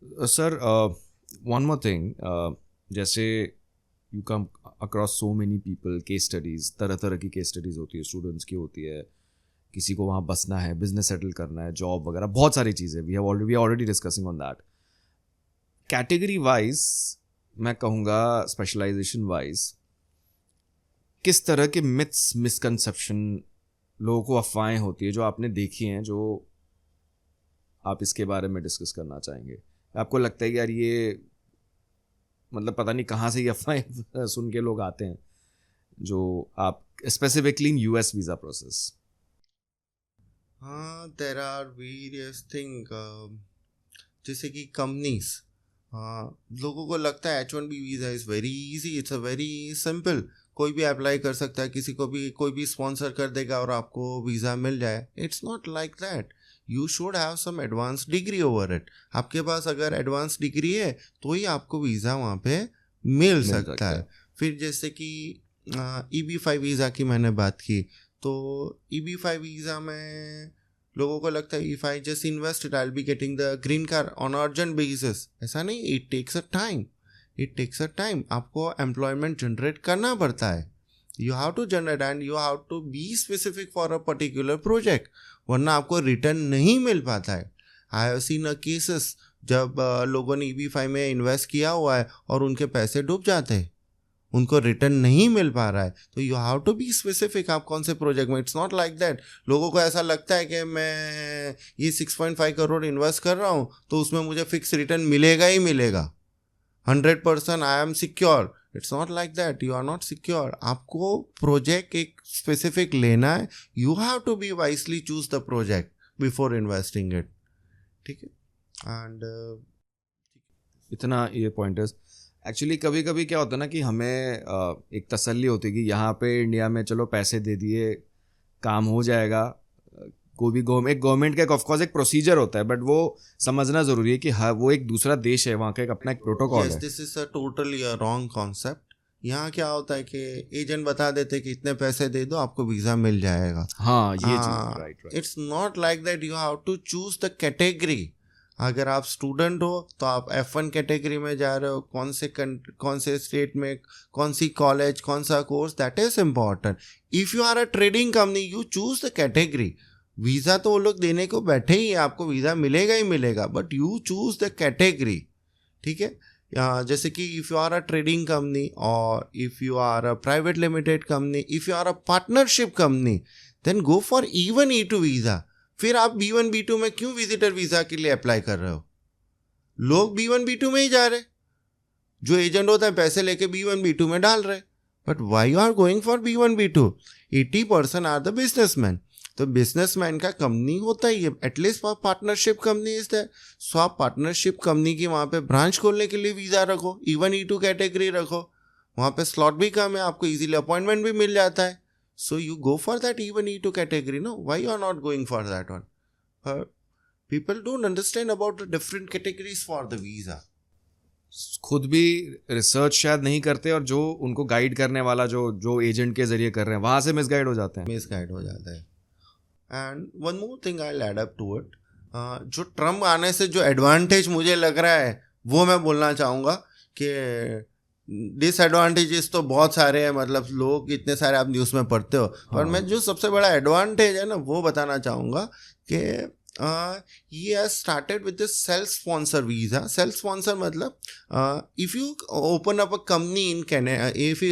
Sir one more thing, जैसे you come across so many people, case studies, तरह तरह की केस स्टडीज़ होती है, स्टूडेंट्स की होती है, किसी को वहाँ बसना है, बिजनेस सेटल करना है, जॉब वगैरह, बहुत सारी चीज़ें we are already discussing on that. Category wise मैं कहूँगा, स्पेशलाइजेशन वाइज, किस तरह के मिथ्स, मिसकंसेप्शन, लोगों को अफवाहें होती है जो आपने देखी हैं, जो आप इसके बारे में डिस्कस करना चाहेंगे? आपको लगता है कि यार ये मतलब पता नहीं कहाँ से ये अफवाहें सुन के लोग आते हैं, जो आप specifically in US visa process? हाँ, देर आर वेरियस थिंग, जैसे कि कंपनीज, हाँ, लोगों को लगता है H1B visa is very easy, it's a very simple, कोई भी अप्लाई कर सकता है, किसी को भी कोई भी स्पॉन्सर कर देगा और आपको वीज़ा मिल जाए. It's not like that. You should have some advance degree over it. आपके पास अगर एडवांस डिग्री है तो ही आपको वीज़ा वहाँ पे मिल सकता है. फिर जैसे कि EB-5 वीज़ा की मैंने बात की, तो EB-5 वीज़ा में लोगों को लगता है if I just invest it I will be getting the green card on urgent basis. ऐसा नहीं, इट टेक्स अ टाइम. आपको एम्प्लॉयमेंट जनरेट करना पड़ता है. You have to generate and you have to be specific for a particular project, वरना आपको return नहीं मिल पाता है. I have seen a cases जब लोगों ने EB-5 में इन्वेस्ट किया हुआ है और उनके पैसे डूब जाते हैं, उनको रिटर्न नहीं मिल पा रहा है. तो you have to be specific, आप कौन से प्रोजेक्ट में. It's not like that. लोगों को ऐसा लगता है कि मैं ये 6.5 करोड़ इन्वेस्ट कर रहा हूँ तो उसमें मुझे फिक्स रिटर्न मिलेगा ही मिलेगा, 100% I am secure. It's not like that. You are not secure. आपको प्रोजेक्ट एक स्पेसिफिक लेना है. You have to be wisely choose the project before investing it. ठीक है. एंड इतना ये पॉइंटर्स. एक्चुअली कभी कभी क्या होता है ना कि हमें एक तसल्ली होती है कि यहाँ पे इंडिया में चलो पैसे दे दिए, काम हो जाएगा. कोई भी एक गवर्नमेंट का ऑफकोर्स एक प्रोसीजर होता है, बट वो समझना ज़रूरी है कि हाँ, वो एक दूसरा देश है, वहाँ का एक अपना एक प्रोटोकॉल यस, है. This is a totally wrong concept. यहाँ क्या होता है कि एजेंट बता देते कि इतने पैसे दे दो आपको वीज़ा मिल जाएगा. हाँ, ये चीज़, right right. It's not like that. You have to choose the category. अगर आप स्टूडेंट हो तो आप F1 कैटेगरी में जा रहे हो, कौन से स्टेट में, कौन सी कॉलेज, कौन सा course, that is important. If you are a trading company, you choose the category. Visa तो वो लोग देने को बैठे ही है, आपको वीज़ा मिलेगा ही मिलेगा, but you choose the category. ठीक है. जैसे कि if you are a trading company, और if you are a private limited company, if you are a partnership company, then go for E1 E2 visa. फिर आप B1 B2 में क्यों visitor visa के लिए अप्लाई कर रहे हो? लोग B1 B2 में ही जा रहे, जो एजेंट होता है पैसे लेके B1 B2 में डाल रहे. But why you are going for B1 B2? 80% are the businessman. तो बिजनेसमैन का कंपनी होता ही है, at least partnership company is that. So आप पार्टनरशिप कंपनी की वहाँ पे ब्रांच खोलने के लिए वीज़ा रखो, E1 E2 कैटेगरी रखो. वहाँ पे स्लॉट भी कम है, आपको इजीली अपॉइंटमेंट भी मिल जाता है. So you go for that E1 E2 category, no? Why you are not going for that one? People don't understand about the different categories for the visa. खुद भी रिसर्च शायद नहीं करते, और जो उनको गाइड करने वाला जो एजेंट के जरिए कर रहे हैं, वहाँ से मिसगाइड हो जाते हैं. मिसगाइड हो जाता है. And one more thing I add up to it. जो ट्रम्प आने से जो एडवांटेज मुझे लग रहा है वो मैं बोलना चाहूँगा कि डिसएडवांटेजेस तो बहुत सारे हैं, मतलब लोग इतने सारे आप न्यूज़ में पढ़ते हो, पर मैं जो सबसे बड़ा एडवांटेज है ना वो बताना चाहूँगा कि he has started with this self-sponsor visa. Self-sponsor मतलब if you open up a company in Canada, if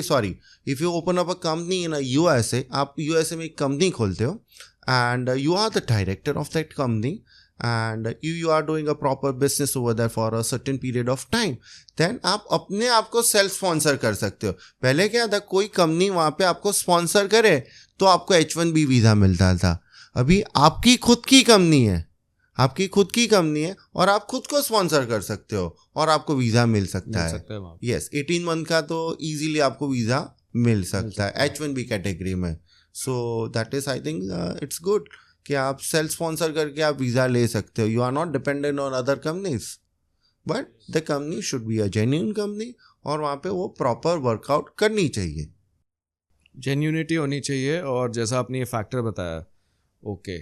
you open up a company in a USA, आप USA में एक कंपनी खोलते हो, and you are the director of that company, and you are doing a proper business over there for a certain period of time, then आप अपने आप को self sponsor कर सकते हो. पहले क्या था, कोई कंपनी वहाँ पे आपको स्पॉन्सर करे तो आपको H1B वीज़ा मिलता था. अभी आपकी खुद की कंपनी है और आप खुद को स्पॉन्सर कर सकते हो और आपको वीज़ा मिल सकता है. यस, 18 मंथ का तो ईजीली आपको वीज़ा मिल सकता है H1B कैटेगरी में. So that is I think it's good कि आप सेल्फ स्पॉन्सर करके आप वीज़ा ले सकते हो. You are not dependent on other companies, but the company should be a genuine company, और वहाँ पे वो प्रॉपर वर्कआउट करनी चाहिए, जेन्यूनिटी होनी चाहिए. और जैसा आपने ये फैक्टर बताया, ओके,